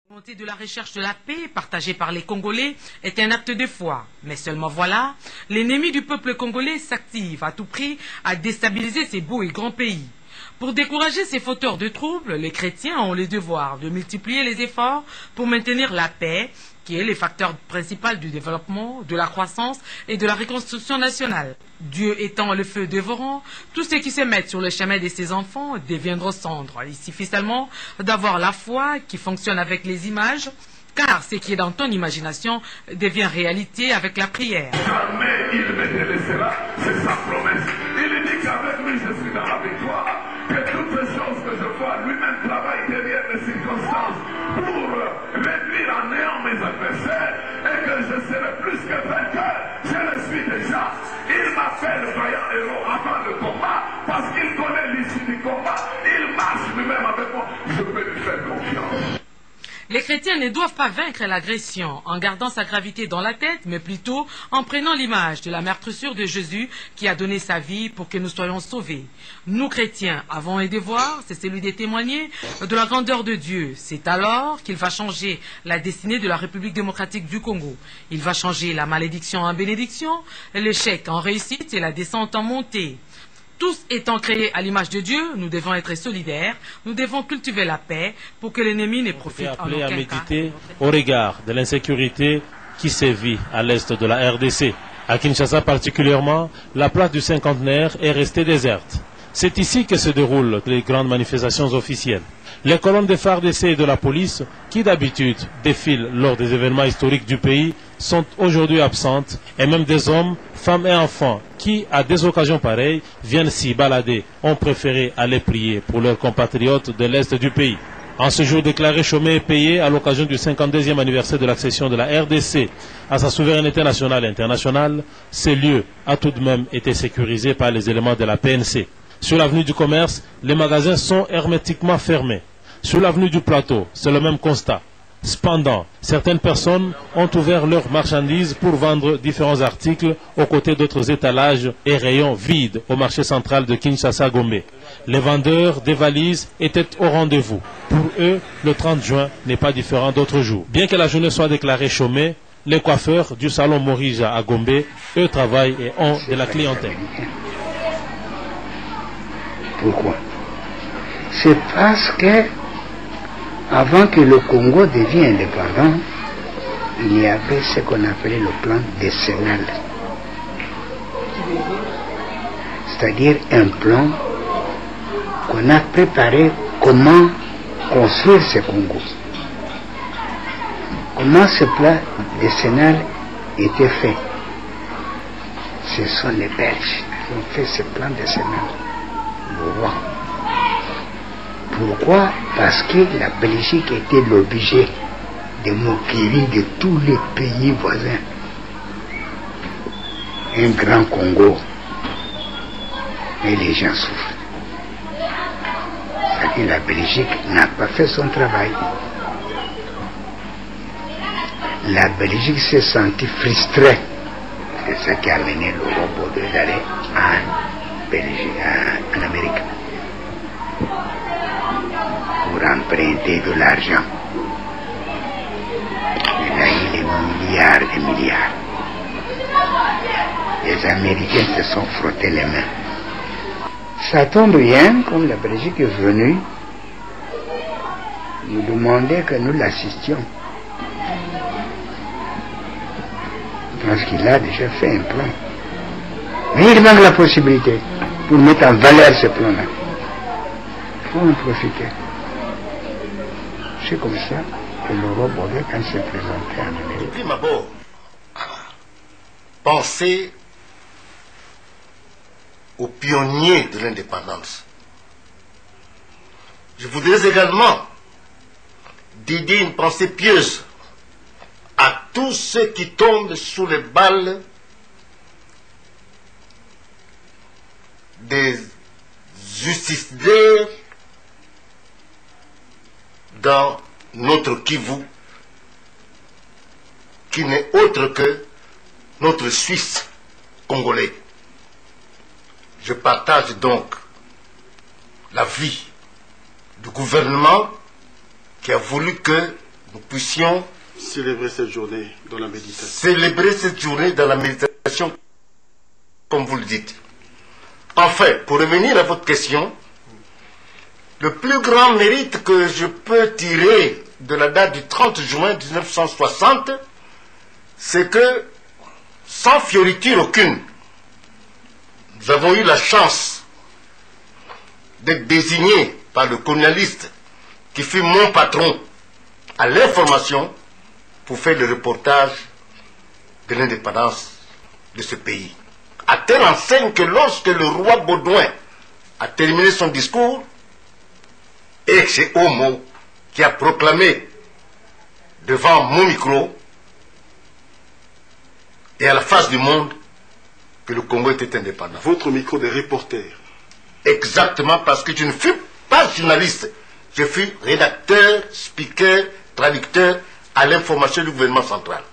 La volonté de la recherche de la paix, partagée par les Congolais, est un acte de foi. Mais seulement voilà, l'ennemi du peuple congolais s'active à tout prix à déstabiliser ces beaux et grands pays. Pour décourager ces fauteurs de troubles, les chrétiens ont le devoir de multiplier les efforts pour maintenir la paix, qui est le facteur principal du développement, de la croissance et de la reconstruction nationale. Dieu étant le feu dévorant, tous ceux qui se mettent sur le chemin de ses enfants deviendront cendres. Il suffit seulement d'avoir la foi qui fonctionne avec les images, car ce qui est dans ton imagination devient réalité avec la prière. Jamais il me délaissera, c'est sa promesse. Il dit qu'avec lui je suis dans la victoire, que toutes les choses que je vois, lui-même travaille derrière les circonstances pour réduire en néant mes adversaires et que je serai plus que vainqueur. Je le suis déjà. Il m'appelle vaillant héros avant le combat parce qu'il connaît l'issue du combat. Il marche lui-même avec moi. Je peux lui faire confiance. Les chrétiens ne doivent pas vaincre l'agression en gardant sa gravité dans la tête, mais plutôt en prenant l'image de la meurtrissure de Jésus qui a donné sa vie pour que nous soyons sauvés. Nous, chrétiens, avons un devoir, c'est celui de témoigner de la grandeur de Dieu. C'est alors qu'il va changer la destinée de la République démocratique du Congo. Il va changer la malédiction en bénédiction, l'échec en réussite et la descente en montée. Tous étant créés à l'image de Dieu, nous devons être solidaires, nous devons cultiver la paix pour que l'ennemi ne profite en aucun cas. À méditer au regard de l'insécurité qui sévit à l'est de la RDC. À Kinshasa particulièrement, la place du cinquantenaire est restée déserte. C'est ici que se déroulent les grandes manifestations officielles. Les colonnes des FARDC et de la police, qui d'habitude défilent lors des événements historiques du pays, sont aujourd'hui absentes, et même des hommes, femmes et enfants qui, à des occasions pareilles, viennent s'y balader, ont préféré aller prier pour leurs compatriotes de l'Est du pays. En ce jour déclaré chômé et payé à l'occasion du 52e anniversaire de l'accession de la RDC à sa souveraineté nationale et internationale, ces lieux a tout de même été sécurisés par les éléments de la PNC. Sur l'avenue du Commerce, les magasins sont hermétiquement fermés. Sur l'avenue du Plateau, c'est le même constat. Cependant, certaines personnes ont ouvert leurs marchandises pour vendre différents articles aux côtés d'autres étalages et rayons vides au marché central de Kinshasa-Gombe. Les vendeurs des valises étaient au rendez-vous. Pour eux, le 30 juin n'est pas différent d'autres jours. Bien que la journée soit déclarée chômée, les coiffeurs du salon Morija à Gombe, eux travaillent et ont de la clientèle. Pourquoi? C'est parce que avant que le Congo devienne indépendant, il y avait ce qu'on appelait le plan décennal. C'est-à-dire un plan qu'on a préparé comment construire ce Congo. Comment ce plan décennal était fait? Ce sont les Belges qui ont fait ce plan décennal. Le roi. Pourquoi? Parce que la Belgique était l'objet de moqueries de tous les pays voisins. Un grand Congo. Et les gens souffrent. C'est-à-dire la Belgique n'a pas fait son travail. La Belgique s'est sentie frustrée. C'est ça qui a amené le robot d'aller en Belgique, en Amérique, pour emprunter de l'argent. Il a eu des milliards et des milliards. Les Américains se sont frottés les mains. Ça tombe bien, comme la Belgique est venue nous demander que nous l'assistions. Parce qu'il a déjà fait un plan. Mais il manque la possibilité pour mettre en valeur ce plan-là. Il faut en profiter. C'est comme ça que le roi Baudouin, quand il s'est présenté en Amérique. De prime abord, penser aux pionniers de l'indépendance. Je voudrais également dédier une pensée pieuse à tous ceux qui tombent sous les balles des justiciers dans notre Kivu, qui n'est autre que notre Suisse congolais. Je partage donc l'avis du gouvernement qui a voulu que nous puissions célébrer cette journée dans la méditation. Célébrer cette journée dans la méditation, comme vous le dites. Enfin, pour revenir à votre question, le plus grand mérite que je peux tirer de la date du 30 juin 1960, c'est que, sans fioriture aucune, nous avons eu la chance d'être désignés par le colonialiste qui fut mon patron à l'information pour faire le reportage de l'indépendance de ce pays. À telle enseigne que lorsque le roi Baudouin a terminé son discours, et c'est Homo qui a proclamé devant mon micro et à la face du monde que le Congo était indépendant. Votre micro de reporter. Exactement, parce que je ne fus pas journaliste, je fus rédacteur, speaker, traducteur à l'information du gouvernement central.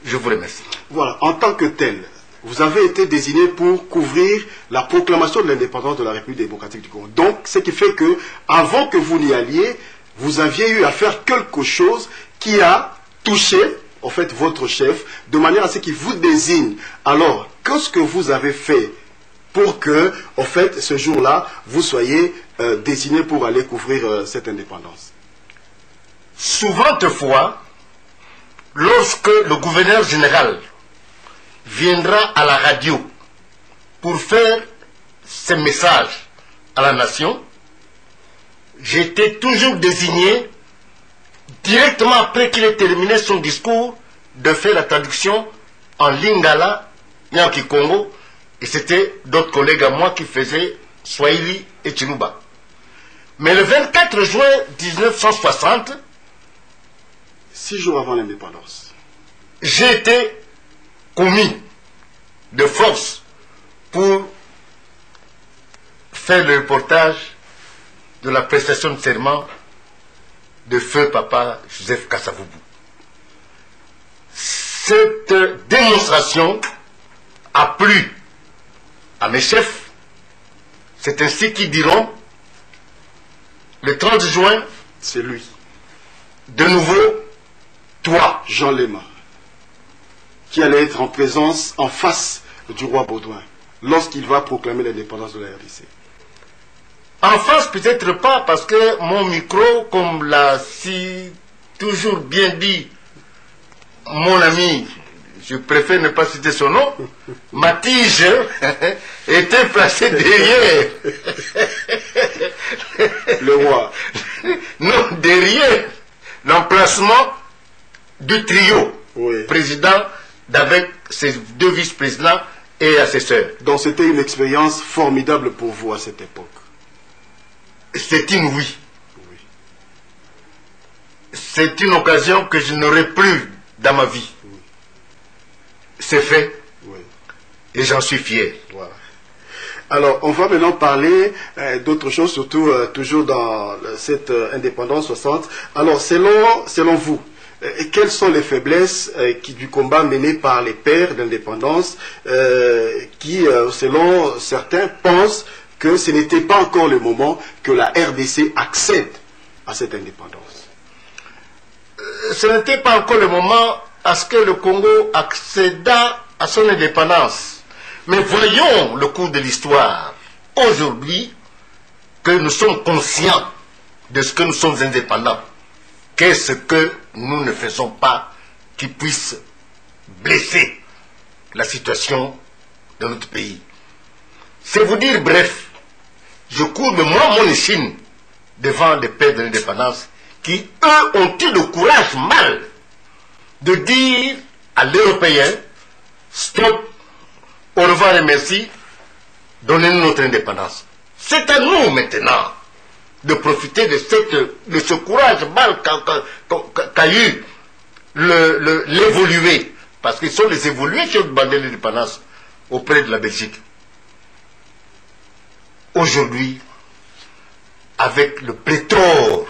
Je vous remercie. Voilà, en tant que tel, vous avez été désigné pour couvrir la proclamation de l'indépendance de la République démocratique du Congo. Donc, ce qui fait que, avant que vous n'y alliez, vous aviez eu à faire quelque chose qui a touché, en fait, votre chef, de manière à ce qu'il vous désigne. Alors, qu'est-ce que vous avez fait pour que, en fait, ce jour-là, vous soyez désigné pour aller couvrir cette indépendance? Souvent de fois, lorsque le gouverneur général viendra à la radio pour faire ses messages à la nation, j'étais toujours désigné, directement après qu'il ait terminé son discours, de faire la traduction en lingala et en kikongo, et c'était d'autres collègues à moi qui faisaient Swahili et Chiluba. Mais le 24 juin 1960, 6 jours avant l'indépendance, j'ai été commis de force pour faire le reportage de la prestation de serment de feu papa Joseph Kasavubu. Cette démonstration a plu à mes chefs. C'est ainsi qu'ils diront, le 30 juin, c'est lui, de nouveau, toi, Jean Lema, qui allait être en présence, en face du roi Baudouin, lorsqu'il va proclamer l'indépendance de la RDC. En face, peut-être pas, parce que mon micro, comme l'a si toujours bien dit mon ami, je préfère ne pas citer son nom, ma tige était placée derrière le roi. Non, derrière l'emplacement du trio, oui. Président avec ses 2 vice-présidents et assesseurs. Donc c'était une expérience formidable pour vous à cette époque. C'est inouï. Oui. C'est une occasion que je n'aurai plus dans ma vie. Oui. C'est fait. Oui. Et j'en suis fier. Voilà. Alors, on va maintenant parler d'autres choses, surtout toujours dans cette indépendance 60. Alors, selon vous, quelles sont les faiblesses du combat mené par les pères d'indépendance qui, selon certains, pensent que ce n'était pas encore le moment que la RDC accède à cette indépendance? Ce n'était pas encore le moment à ce que le Congo accéda à son indépendance. Mais voyons le cours de l'histoire. Aujourd'hui, que nous sommes conscients de ce que nous sommes indépendants, qu'est-ce que nous ne faisons pas qui puisse blesser la situation de notre pays? C'est vous dire, bref, je cours de moi mon échine devant les pères de l'indépendance qui, eux, ont eu le courage mal de dire à l'Européen, stop, au revoir et merci, donnez-nous notre indépendance. C'est à nous maintenant de profiter de ce courage mal qu'a eu l'évolué, parce qu'ils sont les évolués qui ont demandé l'indépendance auprès de la Belgique. Aujourd'hui, avec le pléthore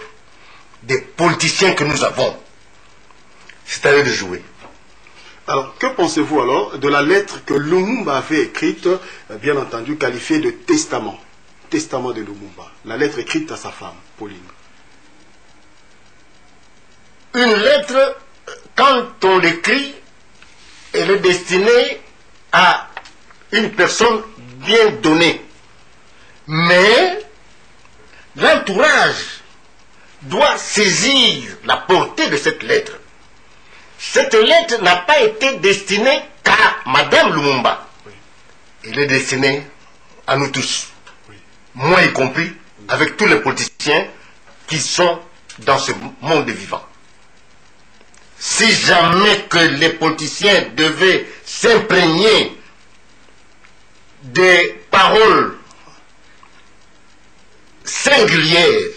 des politiciens que nous avons, c'est à eux de jouer. Alors, que pensez-vous alors de la lettre que Lumumba avait écrite, bien entendu qualifiée de testament, testament de Lumumba, la lettre écrite à sa femme, Pauline? une lettre, quand on l'écrit, elle est destinée à une personne bien donnée. Mais l'entourage doit saisir la portée de cette lettre. Cette lettre n'a pas été destinée qu'à Madame Lumumba. Elle est destinée à nous tous, moi y compris, avec tous les politiciens qui sont dans ce monde vivant. Si jamais que les politiciens devaient s'imprégner des paroles singulières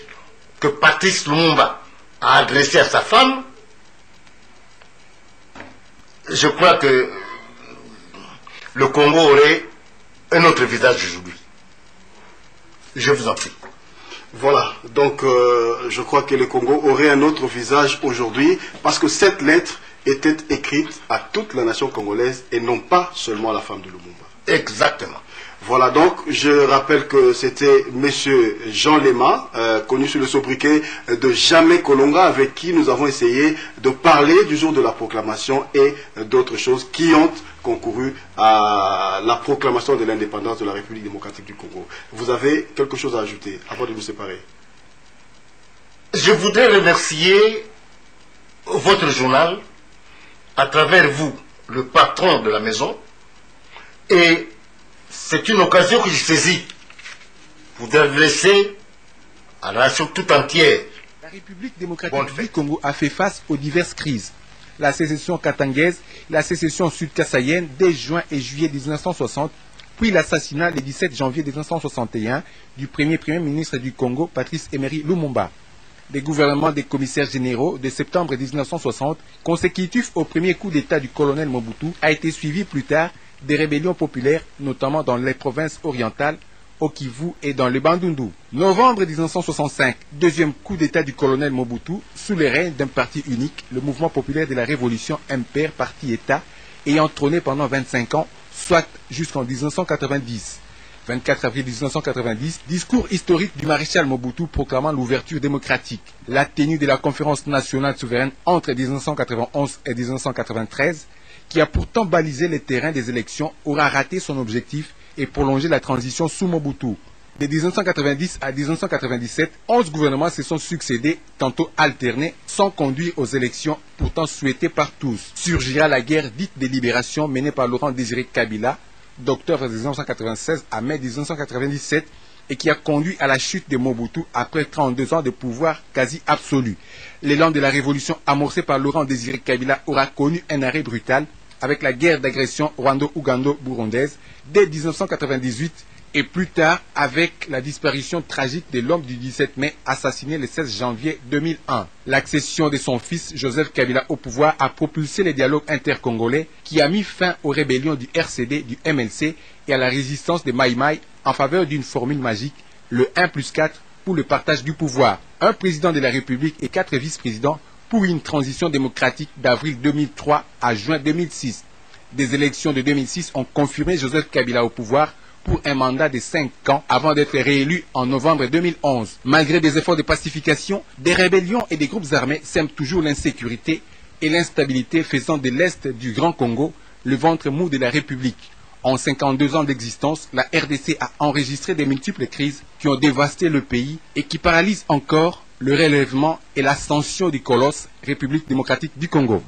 que Patrice Lumumba a adressées à sa femme, je crois que le Congo aurait un autre visage aujourd'hui. Je vous en prie. Voilà, donc je crois que le Congo aurait un autre visage aujourd'hui parce que cette lettre était écrite à toute la nation congolaise et non pas seulement à la femme de Lumumba. Exactement. Voilà, donc je rappelle que c'était M. Jean Lema, connu sous le sobriquet de Jamais Kolonga, avec qui nous avons essayé de parler du jour de la proclamation et d'autres choses qui ont concouru à la proclamation de l'indépendance de la République démocratique du Congo. Vous avez quelque chose à ajouter avant de nous séparer? Je voudrais remercier votre journal, à travers vous, le patron de la maison, et c'est une occasion que je saisis pour adresser à la nation tout entière. La République démocratique du Congo a fait face aux diverses crises. La sécession katangaise, la sécession sud-kassaïenne dès juin et juillet 1960, puis l'assassinat le 17 janvier 1961 du premier ministre du Congo, Patrice Emery Lumumba. Des gouvernements des commissaires généraux de septembre 1960, consécutifs au premier coup d'État du colonel Mobutu, a été suivi plus tard des rébellions populaires, notamment dans les provinces orientales, au Kivu et dans le Bandundu. Novembre 1965, deuxième coup d'État du colonel Mobutu, sous le règne d'un parti unique, le mouvement populaire de la Révolution MPR, parti-État, ayant trôné pendant 25 ans, soit jusqu'en 1990. 24 avril 1990, discours historique du maréchal Mobutu proclamant l'ouverture démocratique. La tenue de la conférence nationale souveraine entre 1991 et 1993, qui a pourtant balisé les terrains des élections, aura raté son objectif et prolongé la transition sous Mobutu. De 1990 à 1997, 11 gouvernements se sont succédés, tantôt alternés, sans conduire aux élections pourtant souhaitées par tous. Surgira la guerre dite de libération menée par Laurent Désiré Kabila, d'octobre 1996 à mai 1997, et qui a conduit à la chute de Mobutu après 32 ans de pouvoir quasi absolu. L'élan de la révolution amorcée par Laurent Désiré Kabila aura connu un arrêt brutal avec la guerre d'agression rwando-ougando-burundaise dès 1998 et plus tard avec la disparition tragique de l'homme du 17 mai assassiné le 16 janvier 2001. L'accession de son fils Joseph Kabila au pouvoir a propulsé les dialogues intercongolais qui a mis fin aux rébellions du RCD, du MLC et à la résistance des Maïmaï en faveur d'une formule magique, le 1+4 pour le partage du pouvoir. Un président de la République et 4 vice-présidents pour une transition démocratique d'avril 2003 à juin 2006. Des élections de 2006 ont confirmé Joseph Kabila au pouvoir pour un mandat de 5 ans avant d'être réélu en novembre 2011. Malgré des efforts de pacification, des rébellions et des groupes armés sèment toujours l'insécurité et l'instabilité, faisant de l'Est du Grand Congo le ventre mou de la République. En 52 ans d'existence, la RDC a enregistré de multiples crises qui ont dévasté le pays et qui paralysent encore le relèvement et l'ascension du colosse République démocratique du Congo.